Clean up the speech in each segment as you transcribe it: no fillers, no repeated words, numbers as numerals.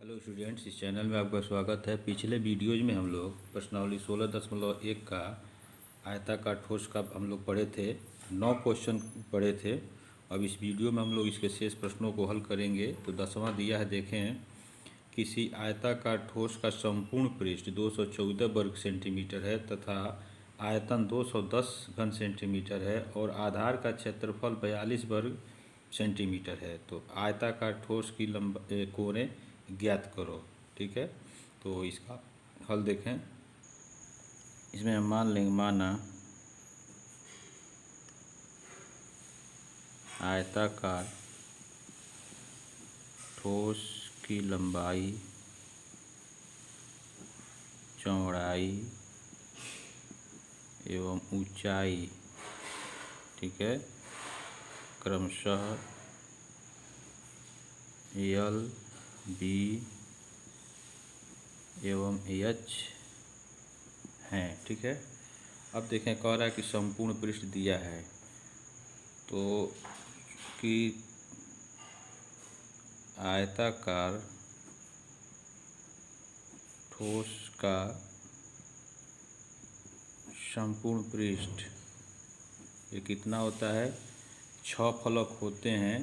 Hello students, इस channel में आपका स्वागत है। पिछले वीडियोज में हम लोग प्रश्नावली 16.1 का आयताकार ठोस का हम लोग पढ़े थे। 9 क्वेश्चन पढ़े थे। अब इस वीडियो में हम लोग इसके शेष प्रश्नों को हल करेंगे। तो 10वां दिया है, देखें। किसी आयताकार ठोस का संपूर्ण पृष्ठ 214 वर्ग सेंटीमीटर है तथा आयतन 210 घन सेंटीमीटर है और आधार का क्षेत्रफल 42 वर्ग सेंटीमीटर है। तो आयताकार ठोस की कोणें ज्ञात करो। ठीक है, तो इसका हल देखें। इसमें हम मान लेंगे, माना आयताकार ठोस की लंबाई, चौड़ाई एवं ऊंचाई, ठीक है, क्रमशः L, B एवं H हैं। ठीक है, अब देखें, कह रहा है कि संपूर्ण पृष्ठ दिया है, तो कि आयताकार ठोस का संपूर्ण पृष्ठ ये कितना होता है? 6 फलक होते हैं।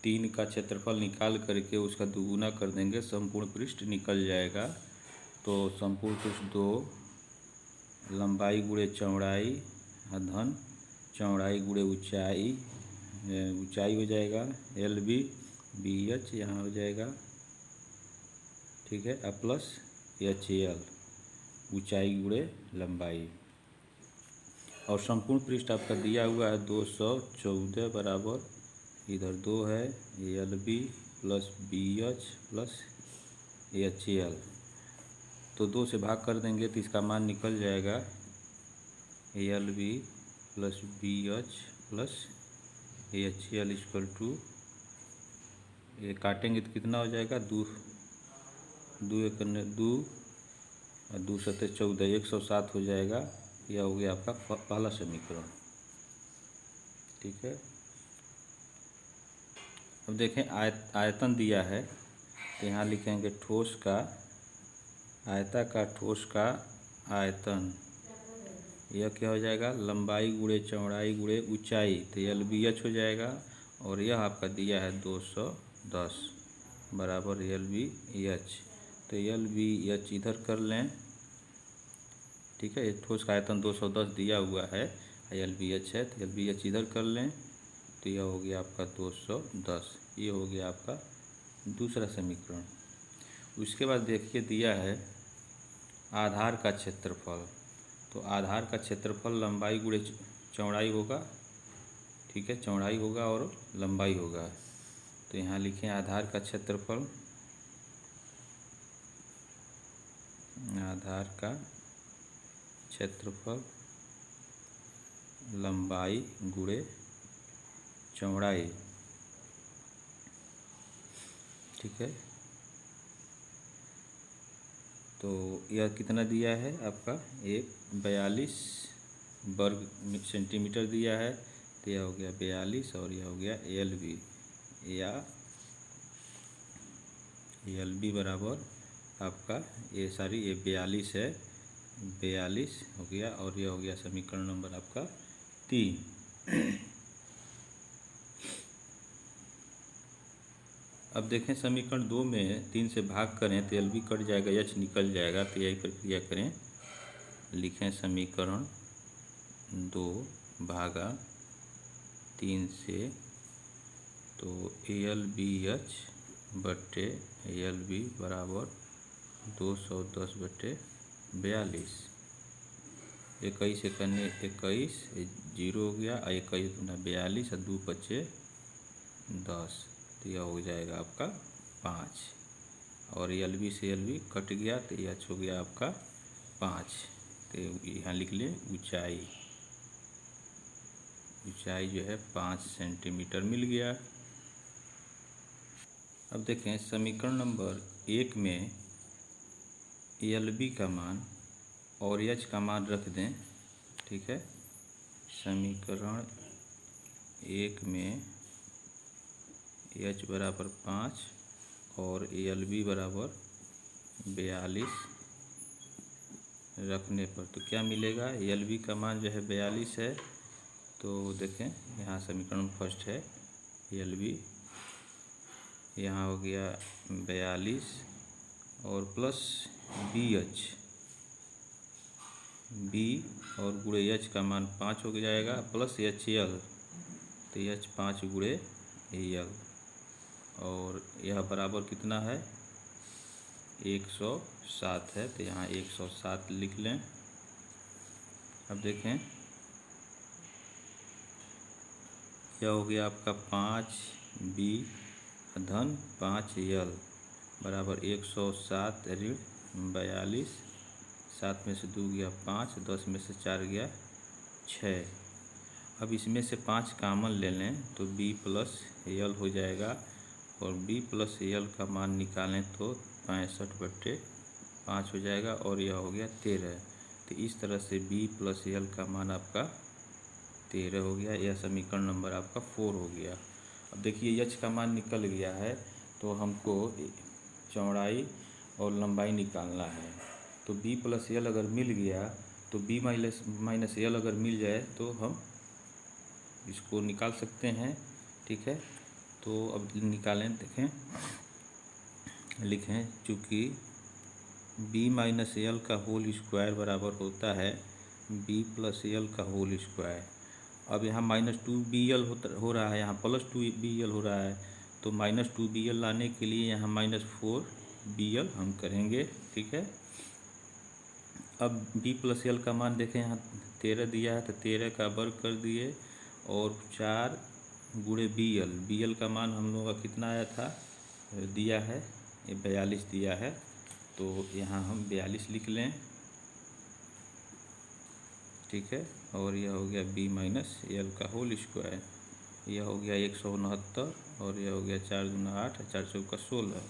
3 का क्षेत्रफल निकाल करके उसका दुगुना कर देंगे, संपूर्ण पृष्ठ निकल जाएगा। तो संपूर्ण पृष्ठ 2 लंबाई गुणे चौड़ाई धन चौड़ाई गुणे ऊंचाई, ऊंचाई हो जाएगा LB, BH यहाँ हो जाएगा, ठीक है, प्लस HL, ऊंचाई गुणे लंबाई। और संपूर्ण पृष्ठ आपका दिया हुआ है 214 बराबर, इधर 2 है, LB plus BH plus HL। तो 2 से भाग कर देंगे तो इसका मान निकल जाएगा LB plus BH plus HL equal to, ये काटेंगे तो कितना हो जाएगा? 2 एक 2 और 2 सत्ते 14, 107 हो जाएगा। यह हो गया आपका पहला समीकरण। ठीक है, अब देखें, आयतन दिया है, तो यहाँ लिखेंगे ठोस का, आयताकार ठोस का आयतन, यह क्या हो जाएगा? लंबाई गुणे चौड़ाई गुणे ऊंचाई, तो LBH हो जाएगा। और यह आपका दिया है 210 बराबर LBH, तो LBH इधर कर लें। ठीक है, ठोस का आयतन 210 दिया हुआ है, LBH है, तो LBH इधर कर लें। तो यह हो गया आपका 210। ये हो गया आपका दूसरा समीकरण। उसके बाद देखिए, दिया है आधार का क्षेत्रफल। तो आधार का क्षेत्रफल लंबाई गुणे चौड़ाई होगा, ठीक है, चौड़ाई होगा और लंबाई होगा। तो यहाँ लिखें आधार का क्षेत्रफल, आधार का क्षेत्रफल लंबाई गुणे चौड़ाई, ठीक है। तो यह कितना दिया है आपका? एक 42 वर्ग सेंटीमीटर दिया है, तो यह हो गया 42 और यह हो गया LB, या LB बराबर आपका ये 42 है, 42 हो गया। और यह हो गया समीकरण नंबर आपका 3। अब देखें, समीकरण 2 में 3 से भाग करें तो LB कट जाएगा, H निकल जाएगा। तो यही प्रक्रिया करें, लिखें समीकरण 2 भागा 3 से, तो LBH बट्टे LB बराबर 210 बट्टे 42। 21 करने 21, 0 हो गया, 21 दूना 42 और 2 बचे 10, तो यह हो जाएगा आपका 5। और LB से LB कट गया, तो यह हो गया आपका 5। तो यहाँ लिख लें ऊंचाई, ऊंचाई जो है 5 सेंटीमीटर मिल गया। अब देखें, समीकरण नंबर 1 में LB का मान और H का मान रख दें। ठीक है, समीकरण 1 में H बराबर 5 और ALB बराबर 42 रखने पर तो क्या मिलेगा, ALB का मान जो है 42 है। तो देखें यहाँ समीकरण फर्स्ट है ALB, यहाँ हो गया 42 और प्लस BH, B और गुणे H का मान 5 हो जाएगा, प्लस HL, तो H 5 गुणे L, और यह बराबर कितना है 107 है, तो यहाँ 107 लिख लें। अब देखें यह हो गया आपका 5B धन 5L बराबर 107 ऋण 42, 7 में से 2 गया 5, 10 में से 4 गया 6। अब इसमें से 5 कामन ले लें तो B प्लस L हो जाएगा, और B प्लस L का मान निकालें तो 65/5 हो जाएगा, और यह हो गया 13। तो इस तरह से B प्लस L का मान आपका 13 हो गया। यह समीकरण नंबर आपका 4 हो गया। अब देखिए H का मान निकल गया है, तो हमको चौड़ाई और लंबाई निकालना है। तो B प्लस L अगर मिल गया तो B माइनस L अगर मिल जाए तो हम इसको निकाल सकते हैं, ठीक है। तो अब निकालें, देखें लिखें, चूँकि B माइनस L का होल स्क्वायर बराबर होता है B प्लस L का होल स्क्वायर। अब यहाँ -2BL हो रहा है, यहाँ +2BL हो रहा है, तो -2BL लाने के लिए यहाँ -4BL हम करेंगे, ठीक है। अब B प्लस L का मान देखें, यहाँ 13 दिया है तो 13 का वर्ग कर दिए, और 4 गुणे BL का मान हम लोगों का कितना आया था, दिया है ये 42 दिया है, तो यहाँ हम 42 लिख लें, ठीक है। और यह हो गया B माइनस L का होल स्क्वायर, यह हो गया 169, और यह हो गया 4 दूना 8, 4 चौका 16,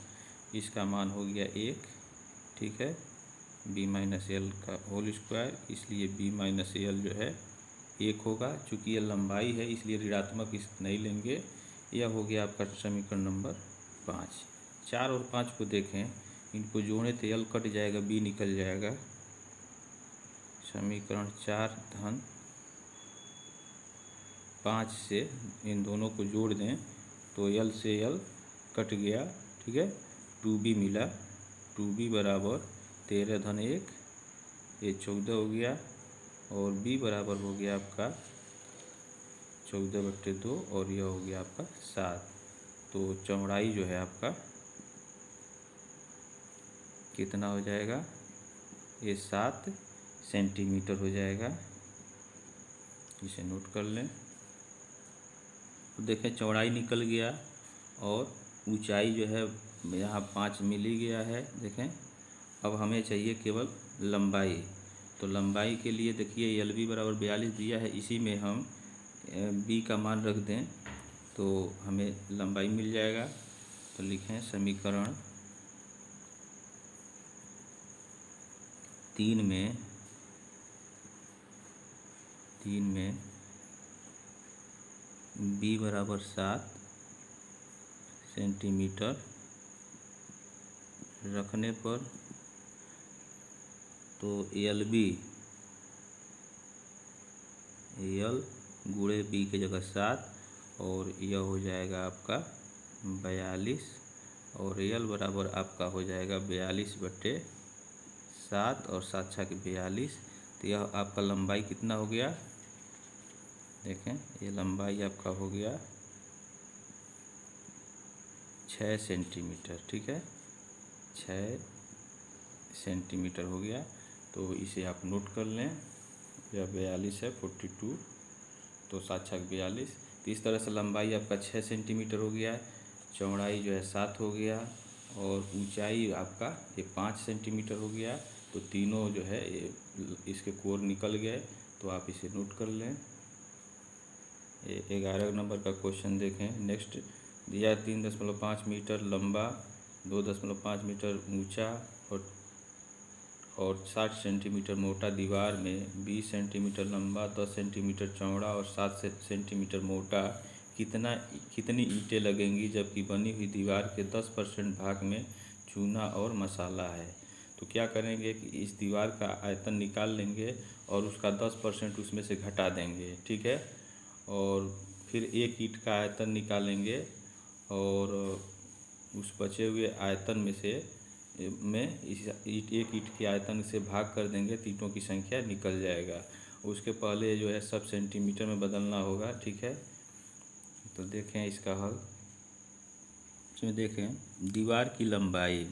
इसका मान हो गया 1, ठीक है। B माइनस L का होल स्क्वायर, इसलिए B माइनस L जो है 1 होगा। चूँकि यह लंबाई है इसलिए ऋणात्मक इस नहीं लेंगे। यह हो गया आपका समीकरण नंबर 5। 4 और 5 को देखें, इनको जोड़े तो L कट जाएगा, B निकल जाएगा। समीकरण 4 धन 5 से इन दोनों को जोड़ दें तो L से L कट गया, ठीक है। 2B मिला, 2B बराबर 13 धन 1, ये 14 हो गया, और B बराबर हो गया आपका 14/2, और यह हो गया आपका 7। तो चौड़ाई जो है आपका कितना हो जाएगा, ये 7 सेंटीमीटर हो जाएगा, इसे नोट कर लें। तो देखें चौड़ाई निकल गया और ऊंचाई जो है यहाँ 5 मिल ही गया है, देखें। अब हमें चाहिए केवल लंबाई, तो लंबाई के लिए देखिए LB बराबर 42 दिया है, इसी में हम B का मान रख दें तो हमें लंबाई मिल जाएगा। तो लिखें समीकरण 3 में B बराबर 7 सेंटीमीटर रखने पर तो LB L गुणे B की जगह 7, और यह हो जाएगा आपका 42, और L बराबर आपका हो जाएगा 42/7, और 7 छक 42। तो यह आपका लंबाई कितना हो गया, देखें ये लंबाई आपका हो गया 6 सेंटीमीटर, ठीक है, 6 सेंटीमीटर हो गया। तो इसे आप नोट कर लें, यह 42 है 42, तो 7 छक 42। तो इस तरह से लंबाई आपका 6 सेंटीमीटर हो गया, चौड़ाई जो है 7 हो गया, और ऊंचाई आपका ये 5 सेंटीमीटर हो गया। तो तीनों जो है ये इसके कोण निकल गए, तो आप इसे नोट कर लें। 11 नंबर का क्वेश्चन देखें नेक्स्ट। दिया 3.5 मीटर लंबा, 2.5 मीटर ऊंचा और 60 सेंटीमीटर मोटा दीवार में 20 सेंटीमीटर लंबा, 10 सेंटीमीटर चौड़ा और 7 सेंटीमीटर मोटा कितनी ईंटें लगेंगी जबकि बनी हुई दीवार के 10% भाग में चूना और मसाला है। तो क्या करेंगे कि इस दीवार का आयतन निकाल लेंगे और उसका 10% उसमें से घटा देंगे, ठीक है। और फिर एक ईंट का आयतन निकालेंगे और उस बचे हुए आयतन में से इस एक ईंट के आयतन से भाग कर देंगे तो ईंटों की संख्या निकल जाएगा। उसके पहले जो है सब सेंटीमीटर में बदलना होगा, ठीक है। तो देखें इसका हल। इसमें देखें दीवार की लंबाई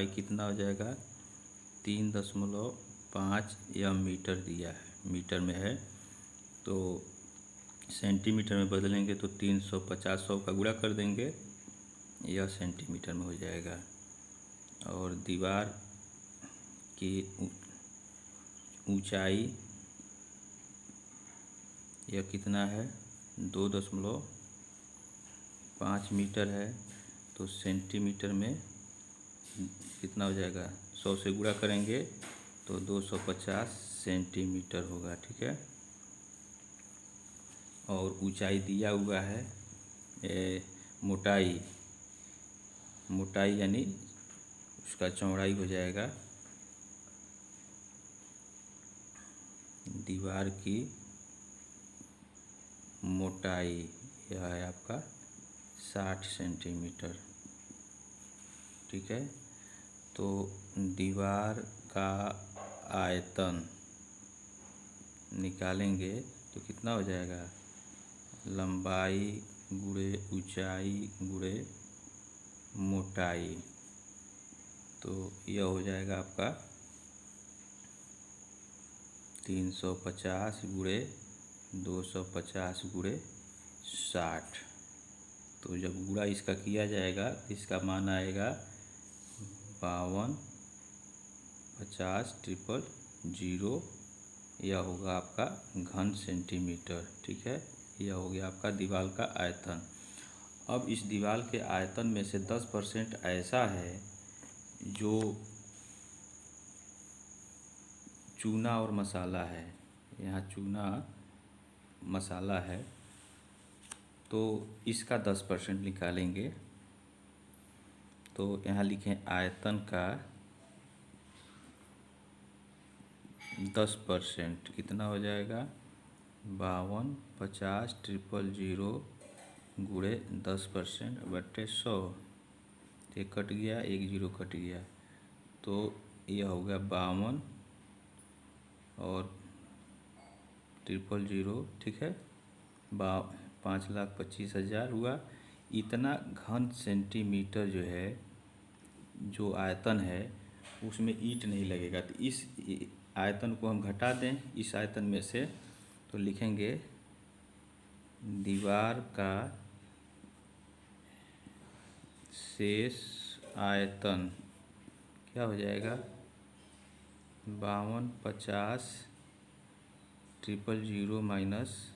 कितना हो जाएगा, 3.5 मीटर दिया है, मीटर में है। तो सेंटीमीटर में बदलेंगे तो 350, 100 का गुणा कर देंगे, यह सेंटीमीटर में हो जाएगा। और दीवार की ऊंचाई यह कितना है, 2.5 मीटर है। तो सेंटीमीटर में कितना हो जाएगा, 100 से गुणा करेंगे तो 250 सेंटीमीटर होगा, ठीक है। और ऊंचाई दिया हुआ है, मोटाई यानी उसका चौड़ाई हो जाएगा, दीवार की मोटाई यह है आपका 60 सेंटीमीटर, ठीक है। तो दीवार का आयतन निकालेंगे तो कितना हो जाएगा, लंबाई गुणे ऊंचाई गुणे मोटाई। तो यह हो जाएगा आपका 350 गुणे 250 गुणे 60। तो जब गुणा इसका किया जाएगा इसका मान आएगा 52 50 000। यह होगा आपका घन सेंटीमीटर, ठीक है। यह हो गया आपका दीवार का आयतन। अब इस दीवार के आयतन में से 10% ऐसा है जो चूना और मसाला है, यहाँ चूना मसाला है, तो इसका 10% निकालेंगे। तो यहाँ लिखें आयतन का 10% कितना हो जाएगा, 52 50 000 गुणे 10% बटे 100। एक कट गया, एक जीरो कट गया, तो यह हो गया 52 और 000, ठीक है। 5,25,000 हुआ। इतना घन सेंटीमीटर जो है, जो आयतन है उसमें ईंट नहीं लगेगा। तो इस आयतन को हम घटा दें इस आयतन में से, तो लिखेंगे दीवार का शेष आयतन क्या हो जाएगा, 52 50 000 माइनस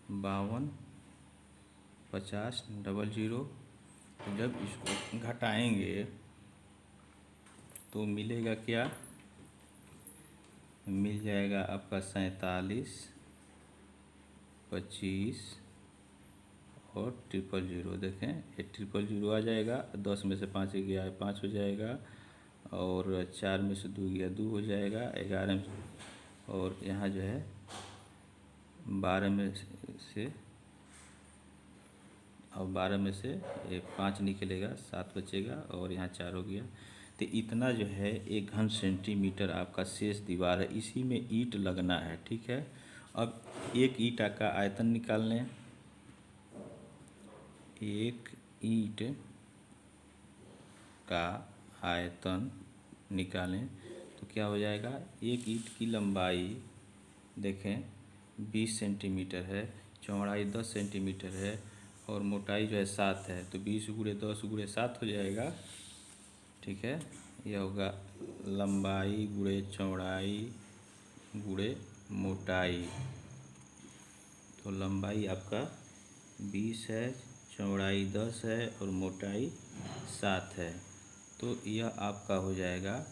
52 50 000। जब इसको घटाएंगे तो मिलेगा क्या, मिल जाएगा आपका 47 25 और 000। देखें ये 000 आ जाएगा, 10 में से 5 गया है 5 हो जाएगा, और 4 में से 2 गया 2 हो जाएगा, 11 में, और यहाँ जो है 12 में से, और 12 में से 5 निकलेगा, 7 बचेगा, और यहाँ 4 हो गया। तो इतना जो है 1 घन सेंटीमीटर आपका शेष दीवार है, इसी में ईंट लगना है, ठीक है। अब एक ईंट का आयतन निकाल लें, एक ईंट का आयतन निकालें तो क्या हो जाएगा, एक ईंट की लंबाई देखें 20 सेंटीमीटर है, चौड़ाई 10 सेंटीमीटर है, और मोटाई जो है 7 है। तो 20 गुणे 10 गुणे 7 हो जाएगा, ठीक है। यह होगा लंबाई गुणे चौड़ाई गुणे मोटाई। तो लंबाई आपका 20 है, चौड़ाई 10 है, और मोटाई 7 है। तो यह आपका हो जाएगा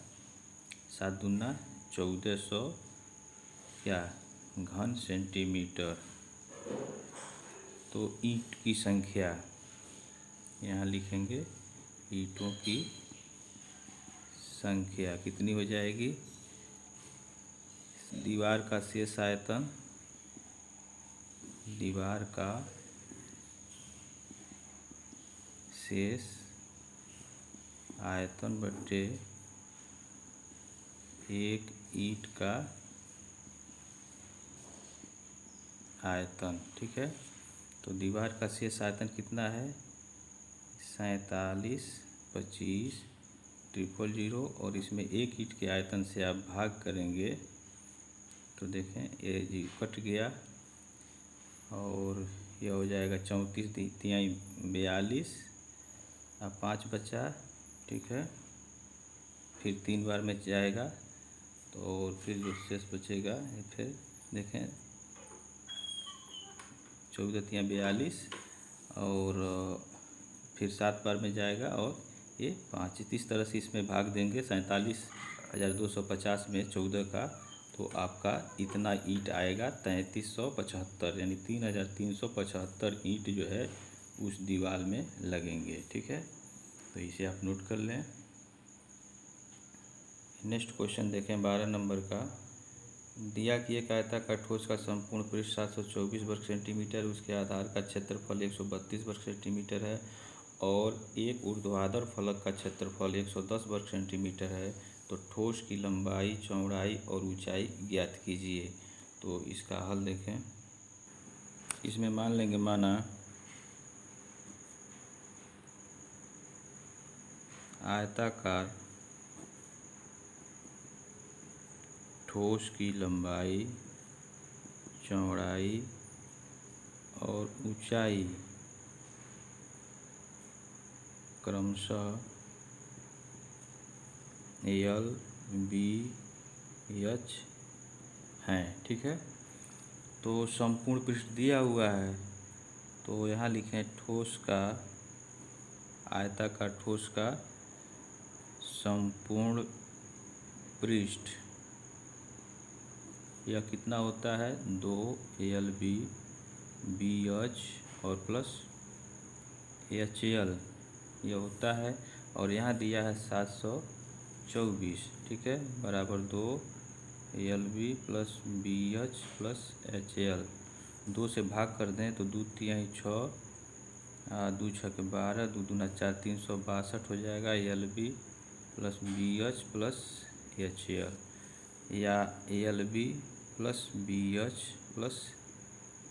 7 दूना 1400 क्या घन सेंटीमीटर। तो ईंट की संख्या यहाँ लिखेंगे, ईंटों की संख्या कितनी हो जाएगी। दीवार का शेष आयतन, दीवार का शेष आयतन बटे एक ईंट का आयतन। ठीक है, तो दीवार का शेष आयतन कितना है, 47, 25, 000 और इसमें एक ईंट के आयतन से आप भाग करेंगे तो देखें ये जी कट गया और यह हो जाएगा 34 तिहाई 42 अब 5 बचा। ठीक है, फिर 3 बार में जाएगा तो और फिर जो शेष बचेगा फिर देखें 14 तिहाई 42 और फिर 7 बार में जाएगा और ये 5। इस तरह से इसमें भाग देंगे 47,250 में 14 का, तो आपका इतना ईंट आएगा 3375, यानी 3375 ईंट जो है उस दीवार में लगेंगे। ठीक है, तो इसे आप नोट कर लें। नेक्स्ट क्वेश्चन देखें 12 नंबर का। दिया कि एक आयताकार ठोस का संपूर्ण पृष्ठ 724 वर्ग सेंटीमीटर, उसके आधार का क्षेत्रफल 132 वर्ग सेंटीमीटर है और एक ऊर्ध्वाधर फलक का क्षेत्रफल 110 वर्ग सेंटीमीटर है, तो ठोस की लंबाई, चौड़ाई और ऊंचाई ज्ञात कीजिए। तो इसका हल देखें। इसमें मान लेंगे, माना आयताकार ठोस की लंबाई, चौड़ाई और ऊंचाई क्रमशः L, B, H हैं। ठीक है, तो संपूर्ण पृष्ठ दिया हुआ है तो यहाँ लिखें ठोस का, आयताकार ठोस का संपूर्ण पृष्ठ यह कितना होता है, 2LB, BH और प्लस HL यह होता है और यहाँ दिया है 724। ठीक है, बराबर 2LB plus BH plus HL। 2 से भाग कर दें तो 2 तिहाई 6, 2 छक 12, 2 दूना 4, 362 हो जाएगा। LB plus BH plus HL या LB plus BH plus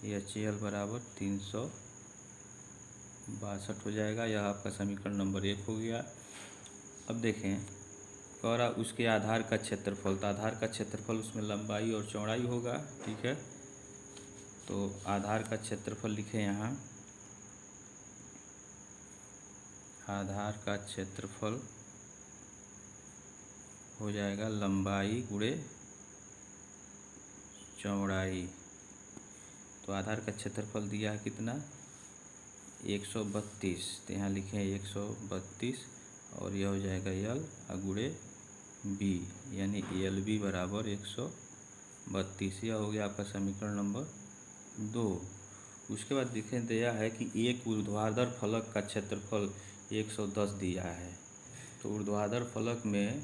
HL बराबर 362 हो जाएगा। यह आपका समीकरण नंबर 1 हो गया। अब देखें, कह रहा उसके आधार का क्षेत्रफल, तो आधार का क्षेत्रफल उसमें लंबाई और चौड़ाई होगा। ठीक है, तो आधार का क्षेत्रफल लिखें यहाँ, आधार का क्षेत्रफल हो जाएगा लंबाई गुणे चौड़ाई। तो आधार का क्षेत्रफल दिया है कितना, 132, तो यहाँ लिखें 132 और यह हो जाएगा L गुणे B, यानी LB बराबर 132। यह हो गया आपका समीकरण नंबर 2। उसके बाद देखें दिया है कि एक ऊर्ध्वाधर फलक का क्षेत्रफल 110 दिया है, तो ऊर्ध्वाधर फलक में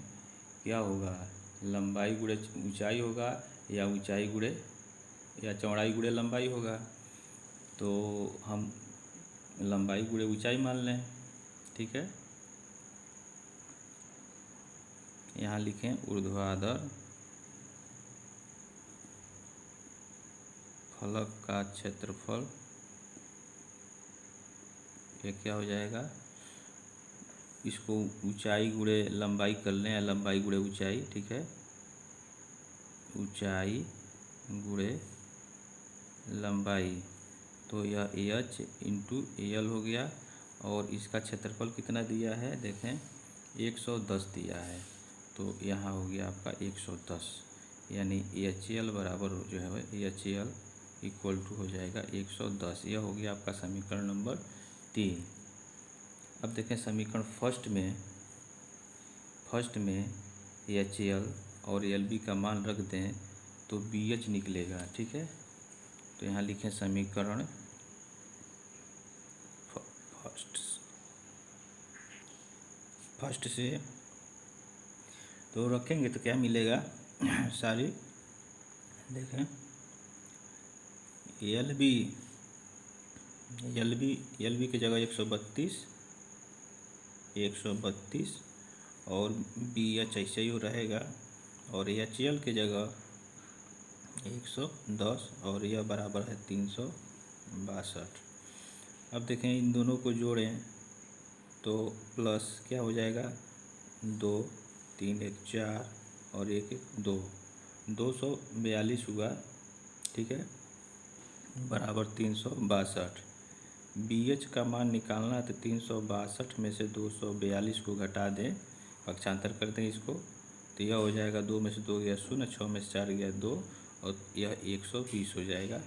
क्या होगा, लंबाई गुणे ऊंचाई होगा या ऊंचाई गुणे या चौड़ाई गुणे लंबाई होगा। तो हम लंबाई गुणे ऊंचाई मान लें। ठीक है, यहाँ लिखें ऊर्ध्वाधर फलक का क्षेत्रफल, ये क्या हो जाएगा, इसको ऊंचाई गुणे लंबाई कर लें या लंबाई गुणे ऊंचाई। ठीक है, ऊंचाई गुणे लंबाई, तो यह H इंटू AL हो गया और इसका क्षेत्रफल कितना दिया है, देखें 110 दिया है, तो यहाँ हो गया आपका 110, यानी HL बराबर जो है HL इक्वल टू हो जाएगा 110। यह हो गया आपका समीकरण नंबर 3। अब देखें समीकरण फर्स्ट में HL और LB का मान रख दें तो BH निकलेगा। ठीक है, तो यहाँ लिखें समीकरण फर्स्ट से तो रखेंगे तो क्या मिलेगा सारी देखें एल बी की जगह 132 और BH ऐसे ही रहेगा और HL की जगह 110 और यह बराबर है 362। अब देखें इन दोनों को जोड़ें तो प्लस क्या हो जाएगा 2 3 1 4 और 1 1 2 242 हुआ। ठीक है, बराबर 362। BH का मान निकालना है तो 362 में से 242 को घटा दें, पक्षांतर कर दें इसको, तो यह हो जाएगा 2 में से 2 गया 0, 6 में से 4 गया 2 और यह 120 हो जाएगा।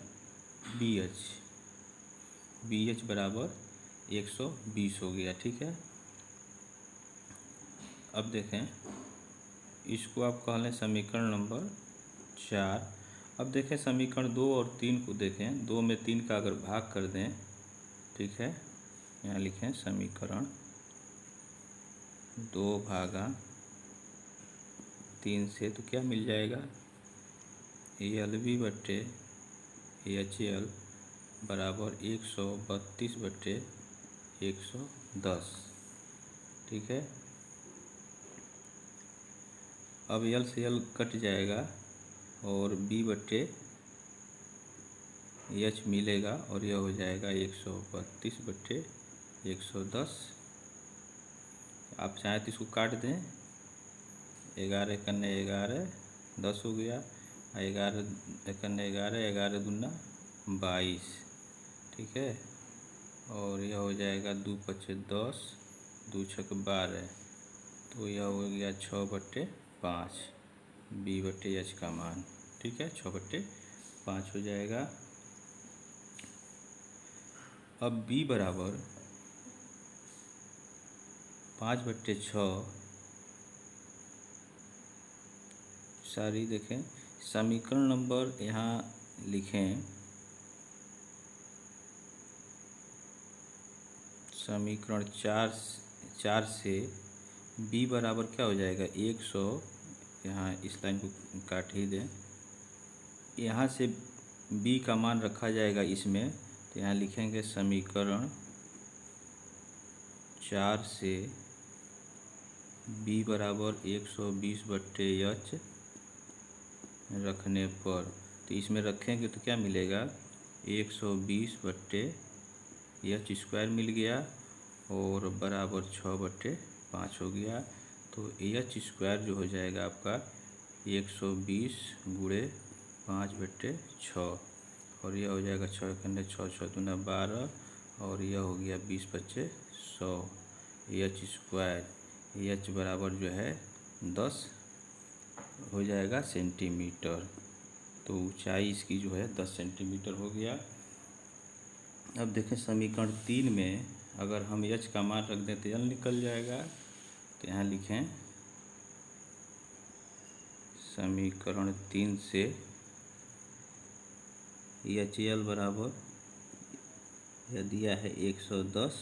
BH बराबर 120 हो गया। ठीक है, अब देखें इसको आप कह लें समीकरण नंबर 4। अब देखें समीकरण 2 और 3 को देखें, 2 में 3 का अगर भाग कर दें, ठीक है, यहाँ लिखें समीकरण 2/3 से तो क्या मिल जाएगा LB बट्टे HL बराबर 132/110। ठीक है, अब L से L कट जाएगा और B बट्टे H मिलेगा और यह हो जाएगा 132/110। आप चाहें तो इसको काट दें, 11 कन्ने 11 10 हो गया, 11 कन्ने 11 11 दूना 22। ठीक है, और यह हो जाएगा 2 पचे 10 2 छक 12, तो यह हो गया 6/5 B बट्टे H का मान। ठीक है, 6/5 हो जाएगा। अब B बराबर 5/6 सारी देखें समीकरण नंबर यहाँ लिखें, समीकरण 4 से B बराबर क्या हो जाएगा 100, यहाँ इस लाइन को काट ही दें, यहाँ से B का मान रखा जाएगा इसमें, तो यहाँ लिखेंगे समीकरण 4 से B बराबर 120/H रखने पर, तो इसमें रखेंगे तो क्या मिलेगा 120/H स्क्वायर मिल गया और बराबर 6/5 हो गया। तो H स्क्वायर जो हो जाएगा आपका 120 गुणे 5/6 और यह हो जाएगा 6 कन्ने 6 6 दूना 12 और यह हो गया 20/100। H स्क्वायर H बराबर जो है 10 हो जाएगा सेंटीमीटर, तो ऊंचाई इसकी जो है 10 सेंटीमीटर हो गया। अब देखें समीकरण 3 में अगर हम H का मान रख दें तो L निकल जाएगा, तो यहाँ लिखें समीकरण 3 से HL बराबर यह दिया है 110,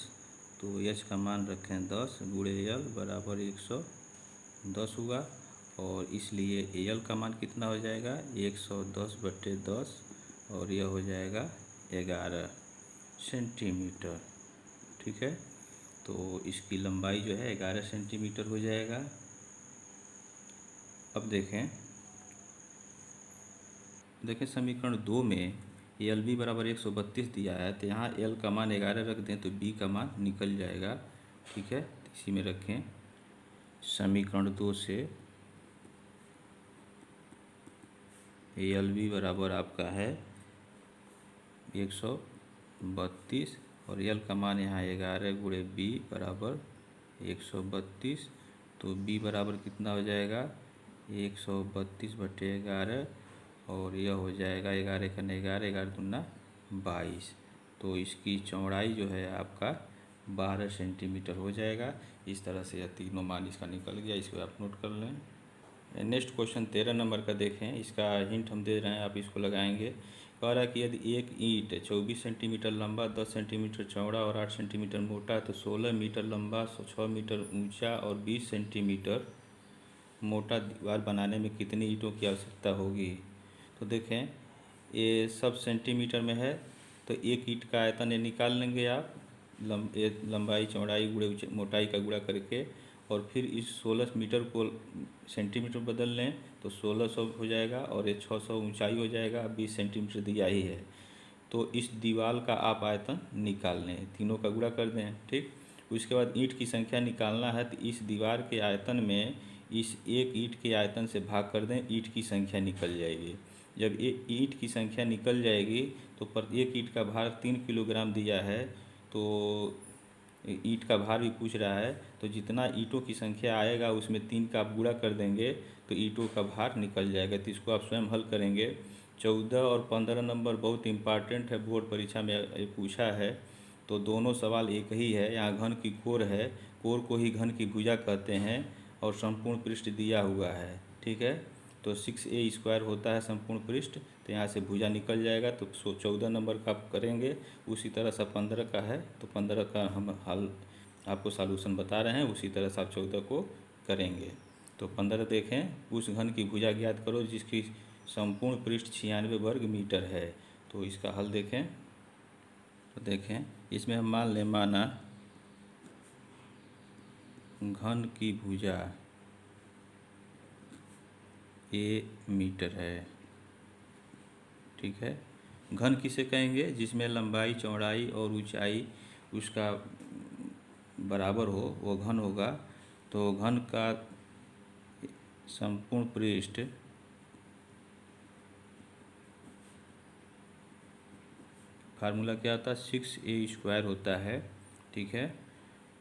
तो H का मान रखें 10 गुणे L बराबर 110 हुआ और इसलिए L का मान कितना हो जाएगा 110/10 और यह हो जाएगा 11 सेंटीमीटर। ठीक है, तो इसकी लंबाई जो है 11 सेंटीमीटर हो जाएगा। अब देखें समीकरण 2 में LB बराबर 132 दिया है, तो यहाँ L का मान 11 रख दें तो B का मान निकल जाएगा। ठीक है, तो इसी में रखें समीकरण 2 से LB बराबर आपका है 132 और L का मान यहाँ 11 गुणे B बराबर 132, तो B बराबर कितना हो जाएगा 132/11 और यह हो जाएगा 11 कन्ने 11 11 दूना 22, तो इसकी चौड़ाई जो है आपका 12 सेंटीमीटर हो जाएगा। इस तरह से यह तीनों मान इसका निकल गया, इसको आप नोट कर लें। नेक्स्ट क्वेश्चन 13 नंबर का देखें। इसका हिंट हम दे रहे हैं, आप इसको लगाएंगे। कह रहा है कि यदि एक ईंट 24 सेंटीमीटर लंबा, 10 सेंटीमीटर चौड़ा और 8 सेंटीमीटर मोटा है तो 16 मीटर लंबा, 6 मीटर ऊंचा और 20 सेंटीमीटर मोटा दीवार बनाने में कितनी ईंटों की आवश्यकता होगी। तो देखें, ये सब सेंटीमीटर में है, तो एक ईंट का आयतन ये निकाल लेंगे आप, लंबाई चौड़ाई गुणे मोटाई का गुणा करके, और फिर इस 16 मीटर को सेंटीमीटर बदल लें तो 1600 हो जाएगा, और ये 600 ऊंचाई हो जाएगा, 20 सेंटीमीटर दिया ही है। तो इस दीवार का आप आयतन निकाल लें, तीनों का गुणा कर दें, ठीक। उसके बाद ईंट की संख्या निकालना है, तो इस दीवार के आयतन में इस एक ईंट के आयतन से भाग कर दें, ईंट की संख्या निकल जाएगी। जब ये ईंट की संख्या निकल जाएगी तो प्रत्येक ईंट का भार 3 किलोग्राम दिया है, तो ईंट का भार भी पूछ रहा है, तो जितना ईंटों की संख्या आएगा उसमें 3 का आप गुणा कर देंगे तो ईंटों का भार निकल जाएगा। तो इसको आप स्वयं हल करेंगे। 14 और 15 नंबर बहुत इंपॉर्टेंट है, बोर्ड परीक्षा में ये पूछा है, तो दोनों सवाल एक ही है। यहाँ घन की कोर है, कोर को ही घन की भुजा कहते हैं, और संपूर्ण पृष्ठ दिया हुआ है, ठीक है। तो 6a² होता है संपूर्ण पृष्ठ, तो यहाँ से भुजा निकल जाएगा। तो 14 नंबर का आप करेंगे। उसी तरह से 15 का है, तो 15 का हम हल आपको सॉल्यूशन बता रहे हैं, उसी तरह से आप 14 को करेंगे। तो 15 देखें, उस घन की भुजा ज्ञात करो जिसकी संपूर्ण पृष्ठ 96 वर्ग मीटर है। तो इसका हल देखें, तो देखें इसमें हम मान लें, माना घन की भुजा a मीटर है, ठीक है। घन किसे कहेंगे, जिसमें लंबाई चौड़ाई और ऊंचाई उसका बराबर हो, वो घन होगा। तो घन का संपूर्ण पृष्ठ फार्मूला क्या होता है, 6a² होता है, ठीक है।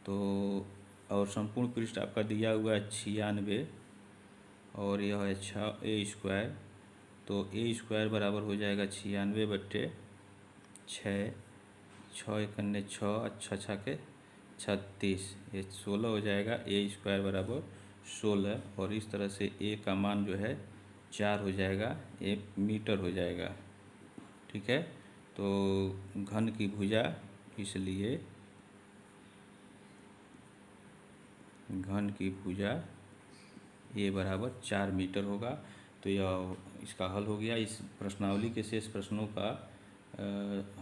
तो और संपूर्ण पृष्ठ आपका दिया हुआ है 96, और यह है 6a²। तो a² बराबर हो जाएगा 96/6, 6 एकन्ने 6, अच्छा छा के 36, ये 16 हो जाएगा। a² बराबर 16, और इस तरह से a का मान जो है 4 हो जाएगा, ये मीटर हो जाएगा, ठीक है। तो घन की भुजा, इसलिए घन की भुजा a बराबर 4 मीटर होगा। तो यह इसका हल हो गया। इस प्रश्नावली के शेष प्रश्नों का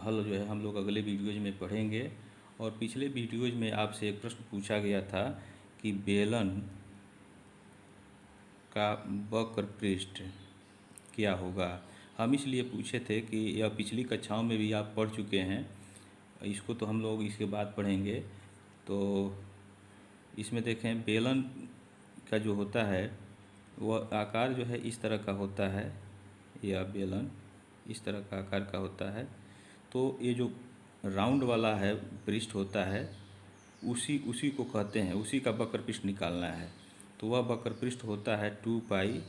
हल जो है हम लोग अगले वीडियोज में पढ़ेंगे। और पिछले वीडियोज में आपसे एक प्रश्न पूछा गया था कि बेलन का वक्र पृष्ठ क्या होगा। हम इसलिए पूछे थे कि यह पिछली कक्षाओं में भी आप पढ़ चुके हैं, इसको तो हम लोग इसके बाद पढ़ेंगे। तो इसमें देखें, बेलन का जो होता है वह आकार जो है इस तरह का होता है, यह बेलन इस तरह का आकार का होता है। तो ये जो राउंड वाला है पृष्ठ होता है, उसी को कहते हैं, उसी का वक्र पृष्ठ निकालना है। तो वह वक्र पृष्ठ होता है 2πr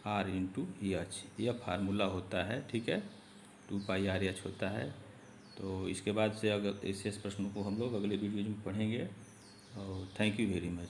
× h, यह फार्मूला होता है, ठीक है। 2πr/h होता है। तो इसके बाद से अगर शेष प्रश्नों को हम लोग अगले वीडियो में पढ़ेंगे। और थैंक यू वेरी मच।